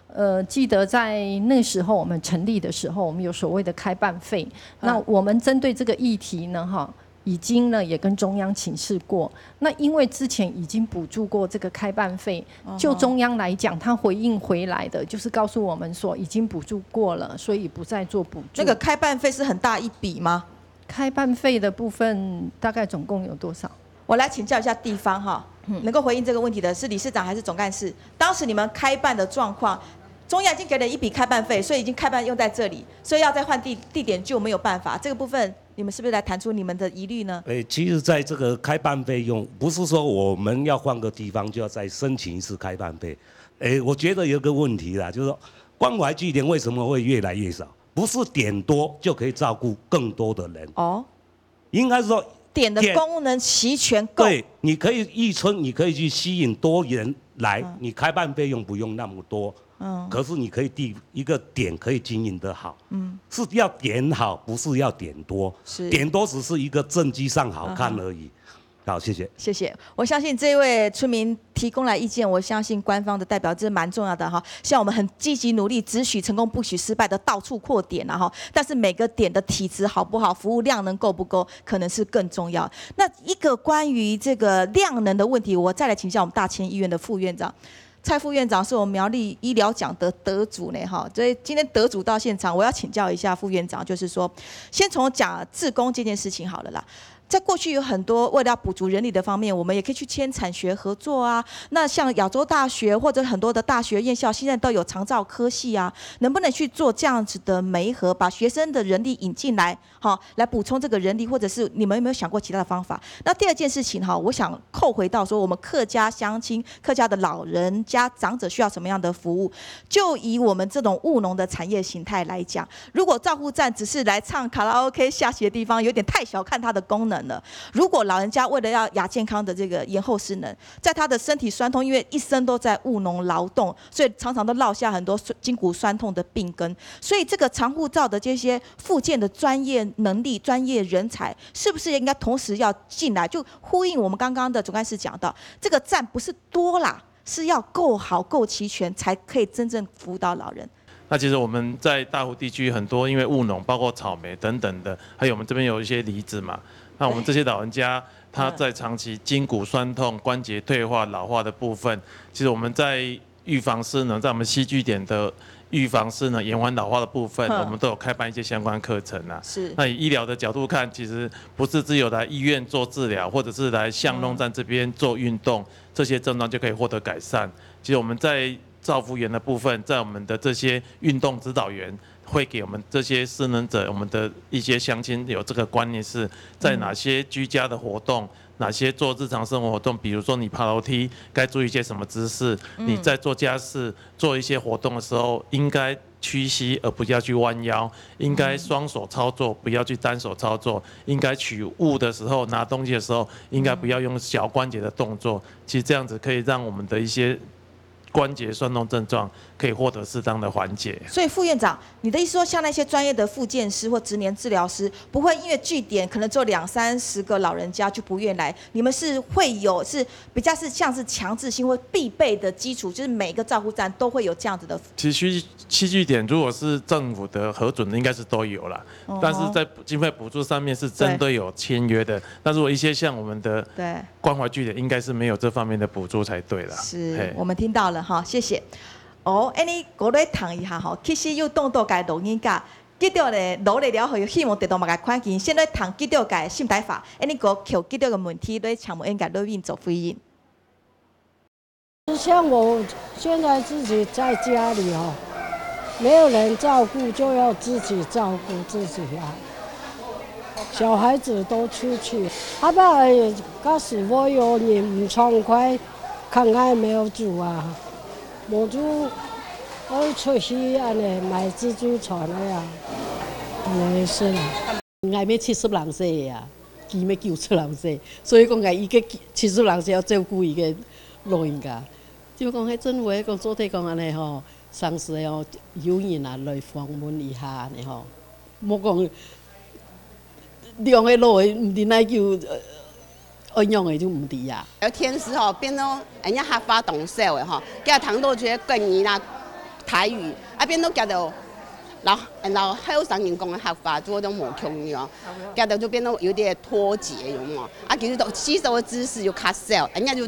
记得在那时候我们成立的时候，我们有所谓的开办费。那我们针对这个议题呢，已经呢也跟中央请示过，那因为之前已经补助过这个开办费，就中央来讲，他回应回来的就是告诉我们说已经补助过了，所以不再做补助。那个开办费是很大一笔吗？开办费的部分大概总共有多少？我来请教一下地方哈，能够回应这个问题的是理事长还是总干事？当时你们开办的状况，中央已经给了一笔开办费，所以已经开办用在这里，所以要再换地点就没有办法。这个部分你们是不是来谈出你们的疑虑呢？其实在这个开办费用，不是说我们要换个地方就要再申请一次开办费。我觉得有个问题啦，就是说关怀据点为什么会越来越少？不是点多就可以照顾更多的人。应该是说点的功能齐全够。对，你可以一村，你可以去吸引多人来，你开办费用不用那么多。可是你可以一个点可以经营得好，是要点好，不是要点多，点多只是一个政绩上好看而已。好，谢谢。谢谢。我相信这位村民提供来意见，我相信官方的代表这蛮重要的哈。像我们很积极努力，只许成功不许失败的到处扩点然后，但是每个点的体质好不好，服务量能够不够，可能是更重要。那一个关于这个量能的问题，我再来请教我们大千医院的副院长。蔡副院长是我们苗栗医疗奖的得主呢，所以今天得主到现场，我要请教一下副院长，就是说，先从讲志工这件事情好了啦。在过去有很多为了要补足人力的方面，我们也可以去签产学合作啊。那像亚洲大学或者很多的大学院校，现在都有长照科系啊，能不能去做这样子的媒合，把学生的人力引进来，来补充这个人力，或者是你们有没有想过其他的方法？那第二件事情我想扣回到说，我们客家乡亲、客家的老人家长者需要什么样的服务？就以我们这种务农的产业形态来讲，如果照护站只是来唱卡拉 OK 下棋的地方，有点太小看它的功能。如果老人家为了要亚健康的这个延后失能，在他的身体酸痛，因为一生都在务农劳动，所以常常都落下很多筋骨酸痛的病根。所以这个长护照的这些复健的专业能力、专业人才，是不是应该同时要进来？就呼应我们刚刚的总干事讲到，这个站不是多啦，是要够好、够齐全，才可以真正服务到老人。那其实我们在大湖地区很多，因为务农，包括草莓等等的，还有我们这边有一些梨子嘛。那我们这些老人家，他在长期筋骨酸痛、关节退化、老化的部分，其实我们在预防失能，在我们西据点的预防式呢延缓老化的部分，我们都有开办一些相关课程啊。是。那以医疗的角度看，其实不是只有来医院做治疗，或者是来巷弄站这边做运动，这些症状就可以获得改善。其实我们在照服员的部分，在我们的这些运动指导员，会给我们这些失能者，我们的一些乡亲有这个观念，是在哪些居家的活动。哪些做日常生活活动，比如说你爬楼梯该注意一些什么姿势，你在做家事做一些活动的时候应该屈膝而不要去弯腰，应该双手操作不要去单手操作，应该取物的时候拿东西的时候应该不要用小关节的动作，其实这样子可以让我们的一些关节酸痛症状可以获得适当的缓解。所以副院长，你的意思说，像那些专业的复健师或职能治疗师，不会因为据点可能只有20-30个老人家就不愿来，你们是会有是比较是像是强制性或必备的基础，就是每个照护站都会有这样子的。其实7据点如果是政府的核准的，应该是都有啦。但是在经费补助上面是针对有签约的，但如果一些像我们的关怀据点，应该是没有这方面的补助才对啦。是，我们听到了哈，谢谢。你过来谈一下吼，其实有动到个老人家，记得咧努力了后，希望得到某个款钱，现在谈记得个心态法，你个求记得个问题，来请问应该录音做回应。像我现在自己在家里哦，没有人照顾，就要自己照顾自己啊。小孩子都出去，阿爸嗰時我有年唔暢快，看看沒有煮啊。冇煮，我出去安尼買自助餐的呀，安尼是啦。我咩70人歲呀，佢咩90人歲，所以講我伊個70人歲要照顧伊個老人家。就講喺政府講做啲講安尼吼，上次哦有人啊來訪問一下安尼吼，冇講兩個老嘅唔掂來叫。安用的就唔對啊！有天時吼，變到人家客家懂少的吼，叫談到些國語啦、台語，啊變到叫到老後生人講的客家做種無腔語，叫到就變到有點脫節，有冇？啊，其實都吸收的知識就較少，人家就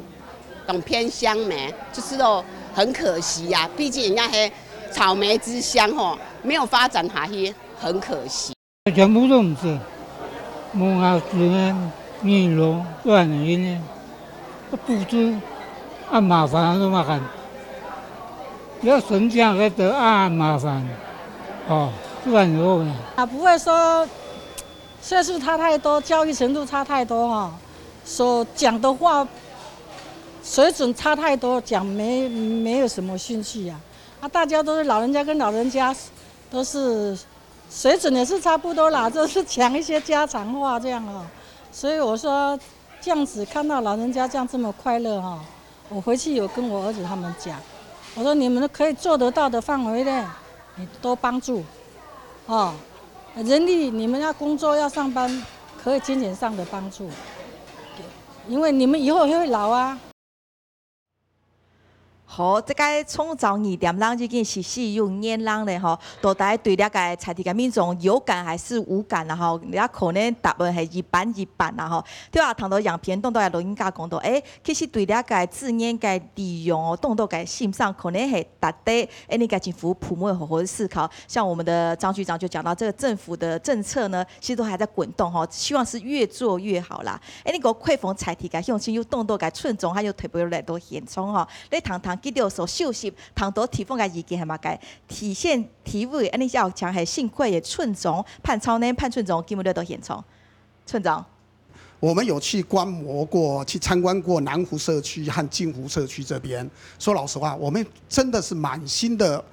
懂偏鄉咩，就是都很可惜呀、啊。畢竟人家係草莓之鄉吼，沒有發展下去，很可惜。全部都唔識，冇考試咧。面容亂人呢，補助麻煩都麻煩，要省錢還得麻煩，亂肉呢。不會說歲數差太多，教育程度差太多哈，所講的話水準差太多，講沒有什麼興趣呀。大家都是老人家跟老人家都是水準也是差不多啦，就是講一些家常話這樣啊。所以我說，這樣子看到老人家這樣這麼快樂哈，我回去有跟我兒子他們講，我說你們可以做得到的範圍內，你多幫助，人力你們要工作要上班，可以金錢上的幫助，因為你們以後也會老啊。好，这个创造2點人已經是4年人咧吼，到底對了個彩電嘅民眾有感還是無感啦吼？你可能答案係一半一半啦吼。對啊，談到樣片動到嘅老人家講到，其實對了個字眼嘅利用哦，動到嘅心上可能係達得你個政府普遍好好的思考。像我們的張局長就講到，這個政府的政策呢，其實都還在滾動吼，希望是越做越好啦。你個開放彩電嘅向前有動到嘅群眾，還有特別來到現場吼，你談記到所休息，談到提供嘅意見係嘛嘅體現體會，你要講係幸虧嘅村長潘超呢，潘村長今日來到現場，村長。我們有去觀摩過，去參觀過南湖社區和金湖社區這邊。說老實話，我們真的是滿心的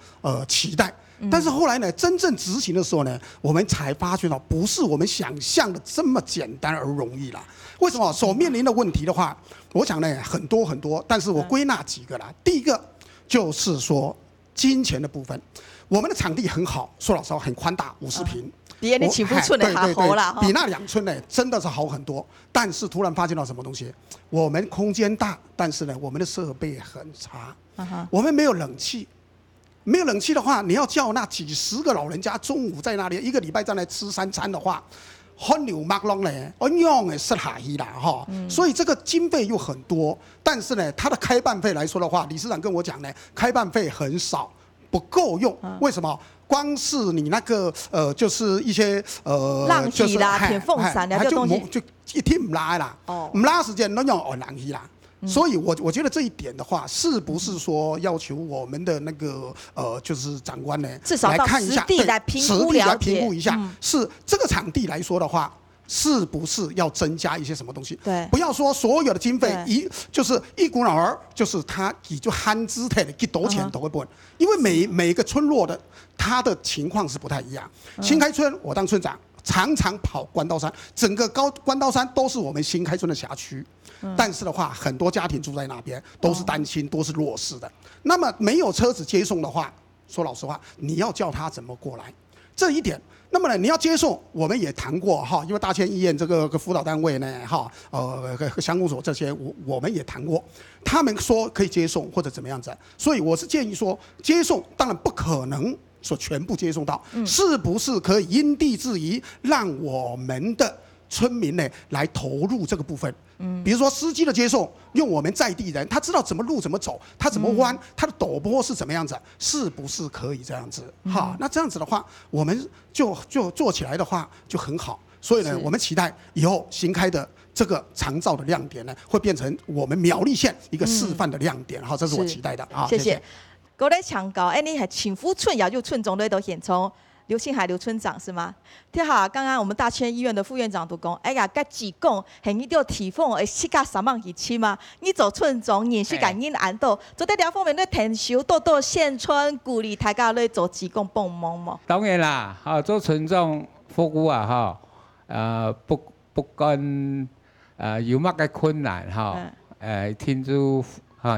期待。但是後來呢，真正執行的時候呢，我們才發覺到不是我們想象的這麼簡單而容易啦。為什麼？所面臨的問題的話，我想呢很多很多，但是我歸納幾個啦。第一個就是說金錢的部分，我們的場地很好，說老實話很寬大，50坪。比你起步村的還好啦，比那2村呢真的是好很多。但是突然發現到什麼東西？我們空間大，但是呢我們的設備很差，我們沒有冷氣。沒有冷氣的話，你要叫那幾十個老人家中午在那裡一個禮拜在那吃3餐的話，很牛麥浪呢，我用誒是下去啦哈。所以這個經費又很多，但是呢，它的開辦費來說的話，理事長跟我講呢，開辦費很少。不够用，为什么？光是你那个就是一些浪气啦、田凤伞啦这东西，就一天唔拉啦，唔拉时间都用浪气啦。所以我觉得这一点的话，是不是说要求我们的那个就是长官呢，至少到实地来评估了解，评估一下，是这个场地来说的话。是不是要增加一些什么东西？对，不要说所有的经费就是一股脑儿，就是他也就憨姿态的给多钱都会不稳，因为每个村落的他的情况是不太一样。新开村我当村长，常常跑关刀山，整个关刀山都是我们新开村的辖区。但是的话，很多家庭住在那边，都是单亲，都是弱势的。那么没有车子接送的话，说老实话，你要叫他怎么过来？这一点。那么呢，你要接送，我们也谈过哈，因为大千医院这个辅导单位呢，哈，乡公所这些，我们也谈过，他们说可以接送或者怎么样子，所以我是建议说，接送当然不可能说全部接送到，是不是可以因地制宜，让我们的村民呢来投入这个部分？比如说司机的接送，用我们在地人，他知道怎么路怎么走，他怎么弯，他的陡坡是怎么样子，是不是可以这样子？哈，那这样子的话，我们就做起来的话就很好。所以呢，我们期待以后新开的这个长照的亮点呢，会变成我们苗栗县一个示范的亮点。好，这是我期待的啊。谢谢。各位强调，你系请夫村也就村中队都现从。刘庆海刘村长是吗？听好，刚刚我们大千医院的副院长都讲，哎呀，该几讲，系你到提凤会七加3万几起吗？你做村长，延续感应安到，做得了方面咧填修，到县村鼓励大家咧做职工帮忙嘛。当然啦，做村长服务啊，不管有乜嘅困難聽住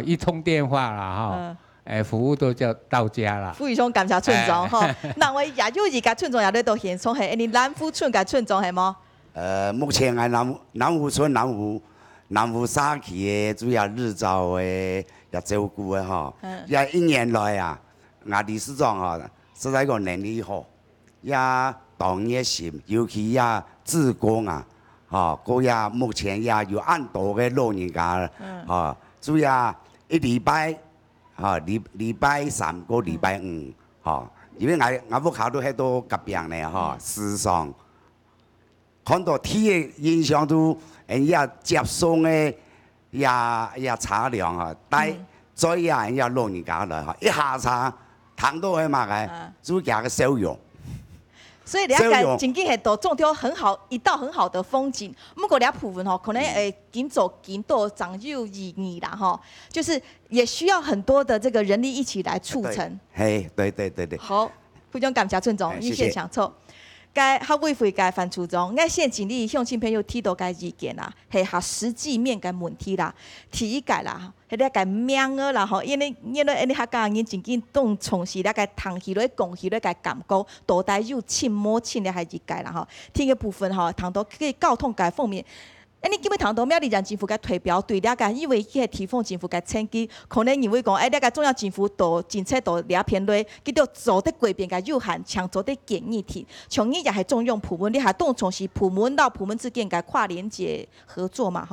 一通電話啦服務都就到家啦。副議長感謝村長哈，那我也有一個村長也咧到現場係，你南湖村嘅村長係麼？目前係南湖村南湖社區嘅主要日照嘅也照顧嘅哈，也一年來啊，我理事長實在個能力好，也當熱心，尤其也志工啊，嗰也目前也有按多嘅老人家，主要一禮拜。禮拜3個禮拜5，因為我屋企都喺度急病咧，時常看到天嘅影響都人家接送嘅也茶量但再人家老人家來一下茶睇到係嘛嘅，主要嘅笑容。所以你要真正係到種條很好一道很好的風景，不過你要部分可能緊走緊到長幼兒兒啦就是也需要很多的這個人力一起來促成。嘿，對。好，非常感謝村長，你先享受。該學委會該范處長，我先盡力向親朋友提到該意見啦，係下實際面嘅問題啦，提解啦，係咧該名額啦因為客家人真正當從事咧該談起咧講起咧該感覺，到底有親摸親咧係意解啦聽嘅部分談到可以交通該方面。你基本談到苗栗縣政府嘅推標對了解，因為佢係地方政府嘅成績，可能認為講，了解中央政府到政策到了偏類，佢到做得改變嘅有限，強做得建議題，從而也係重用部門，你係當從事部門到部門之間嘅跨連接合作嘛，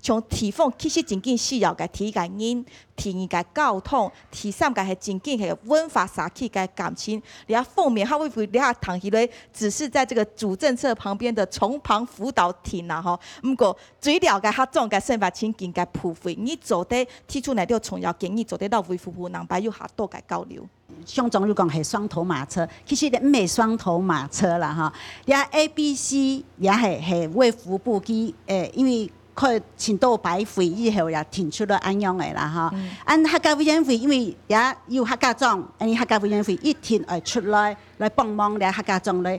從地方其實真正需要嘅提嘅人。提議嘅交通，第三個係真正係文化社區嘅感情。你要方面，他會唔會你下談起來，只是在這個主政策旁邊的從旁輔導亭啦，不過最了解他種嘅生活情境嘅普惠，你做得提出來啲重要建議，做得到衛福部能把有下多嘅交流。鄉長就講係雙頭馬車，其實唔係雙頭馬車啦，也 ABC 也係衛福部佢因為。佢前到擺會以後也提出了按樣嘅啦按客家委員會因為也有客家莊，客家委員會一天出來幫忙咧客家莊來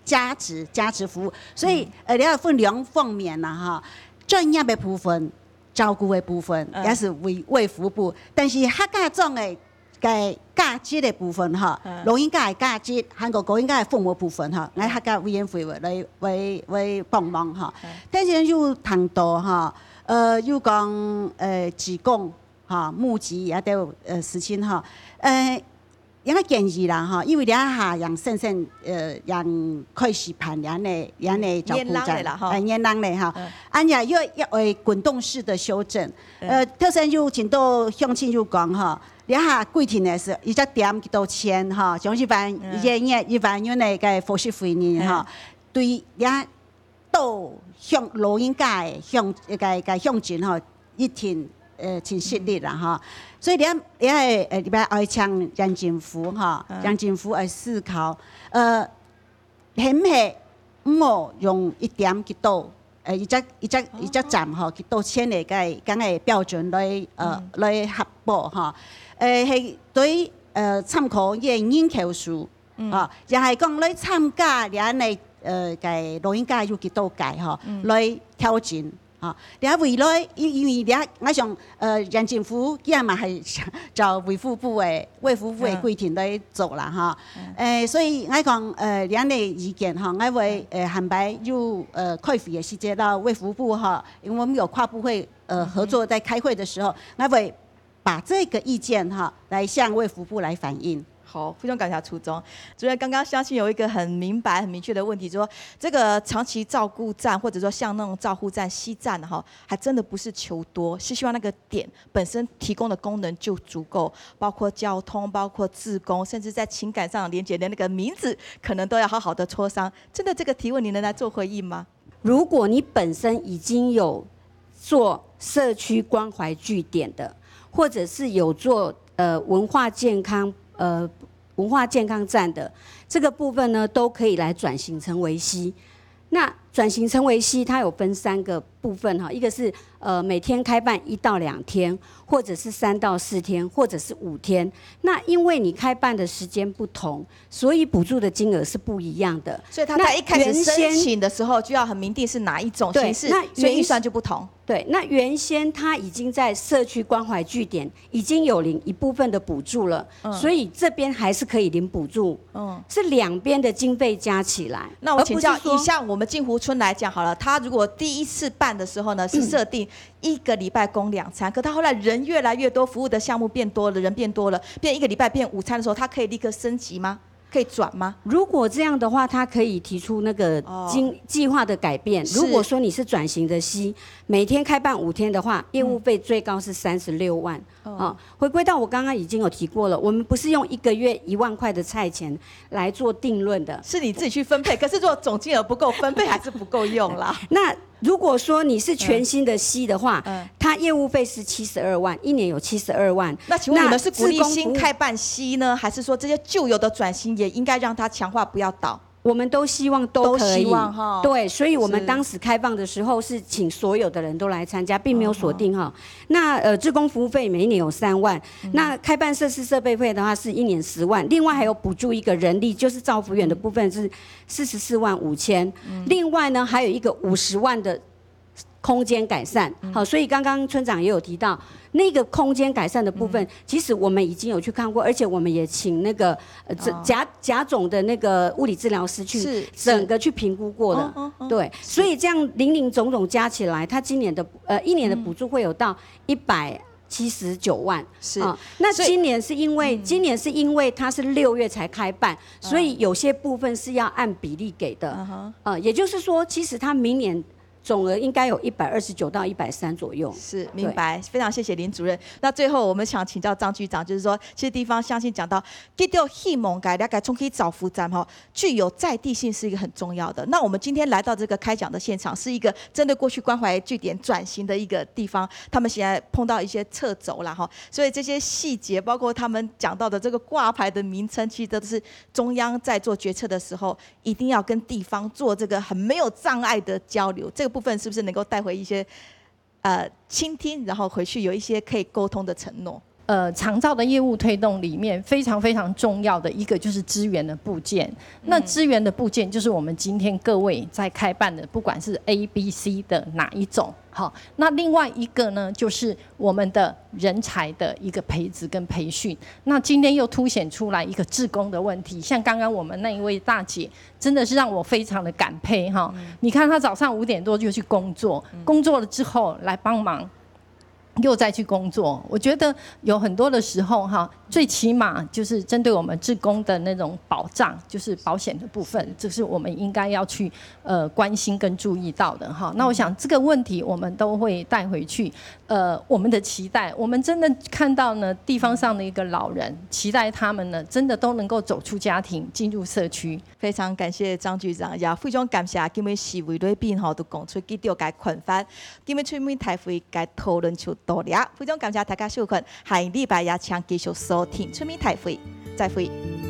加值服務，所以你要分兩方面啦專業嘅部分、照顧嘅部分也是衛福部，但是客家莊嘅價值嘅部分老人家嘅價值，韓國高應該係父母部分我客家委員會來幫忙但是又談到又講志工募集也都有事情有個建議啦因為你下讓先生讓開始盤人嘅照顧者年人咧按呀要滾動式的修正特別又前到鄉親又講了下规定的是，伊只点几多钱哈，像一般一般有那个伙食费呢哈，对了到向老人家向个向前哈，一天挺实力啦哈，所以你爱请杨政府哈，杨政府来思考，係唔係唔用一點幾多？一隻站吼，幾多錢嚟嘅咁嘅標準來核保哈？係對參考嘅人口數啊，又係講來參加你嘅老人家有幾多屆吼，來挑戰。啊！你未來因為我想縣政府今日嘛係就衛福部嘅規定來做啦哈。所以我講兩個意見哈，我會安排有開會嘅時間到衛福部哈，因為我們有跨部會合作在開會的時候，我會把這個意見哈來向衛福部來反映。好，非常感謝楚總主任。剛剛相信有一個很明白、很明確的問題，說這個長期照顧站，或者說像那種照護站、西站哈，還真的不是求多，是希望那個點本身提供的功能就足夠，包括交通、包括志工，甚至在情感上連結的那個名字，可能都要好好的磋商。真的，這個提問你能來做回應嗎？如果你本身已經有做社區關懷據點的，或者是有做文化健康站的這個部分呢，都可以來轉型成為西。那轉型成為西，它有分3個部分哈，一個是每天開辦1到2天，或者是3到4天，或者是5天。那因為你開辦的時間不同，所以補助的金額是不一樣的。所以他在一開始申請的時候就要很明定是哪一種形式，所以預算就不同。對，那原先他已經在社區關懷據點已經有領一部分的補助了，所以這邊還是可以領補助。是兩邊的經費加起來。那我請教，以像我們靜湖村來講好了，他如果第一次辦的時候呢，是設定1個禮拜供2餐，可他後來人越來越多，服務的項目變多了，人變多了，變1個禮拜變5餐的時候，他可以立刻升級嗎？可以轉嗎？如果這樣的話，他可以提出那個計劃的改變。如果說你是轉型的西，每天開辦5天的話，業務費最高是36萬。回歸到我剛剛已經有提過了，我們不是用1個月1萬塊的菜錢來做定論的，是你自己去分配。可是如果總金額不夠，分配還是不夠用啦。那如果說你是全新的西的話，它業務費是72萬，1年有72萬。那請問你們是鼓勵新開辦西呢，還是說這些舊有的轉型也應該讓它強化，不要倒？我們都希望都可以，對，所以我們當時開放的時候是請所有的人都來參加，並沒有鎖定哈。那志工服務費每一年有3萬，那開辦設施設備費的話是1年10萬，另外還有補助一個人力，就是照服員的部分是44萬5千，另外呢還有一個50萬的空間改善。好，所以剛剛村長也有提到。那個空間改善的部分，其實我們已經有去看過，而且我們也請那個甲種的那個物理治療師去整個去評估過的，對，所以這樣零零總總加起來，他今年的1年的補助會有到179萬。是，那今年是因為它是6月才開辦，所以有些部分是要按比例給的，也就是說，其實他明年總額應該有129到130左右。是，明白，非常謝謝林主任。那最後我們想請教張局長，就是說，其實地方相信講到，給到希望改了解從可以找服站哈，具有在地性是一個很重要的。那我們今天來到這個開講的現場，是一個針對過去關懷據點轉型的一個地方，他們現在碰到一些掣肘啦哈，所以這些細節，包括他們講到的這個掛牌的名稱，其實都是中央在做決策的時候，一定要跟地方做這個很沒有障礙的交流。這個部分是不是能夠帶回一些傾聽，然後回去有一些可以溝通的承諾？長照的業務推動裡面非常非常重要的一個就是資源的部件。那資源的部件就是我們今天各位在開辦的，不管是 A、B、C 的哪一種。好，那另外一個呢，就是我們的人才的一個培植跟培訓。那今天又凸顯出來一個志工的問題，像剛剛我們那一位大姐，真的是讓我非常的感佩哈。你看她早上5點多就去工作，工作了之後來幫忙又再去工作。我觉得有很多的时候哈，最起码就是针对我们志工的那种保障，就是保险的部分，这是我们应该要去关心跟注意到的哈。那我想这个问题我们都会带回去。我们的期待，我们真的看到呢，地方上的一个老人，期待他们呢，真的都能够走出家庭，进入社区。非常感谢张局长，也非常感谢今日市委里边吼都讲出几条该困法，今日村民大会该讨论出道理。非常感谢大家收看，下礼拜也请继续收听村民大会，再会。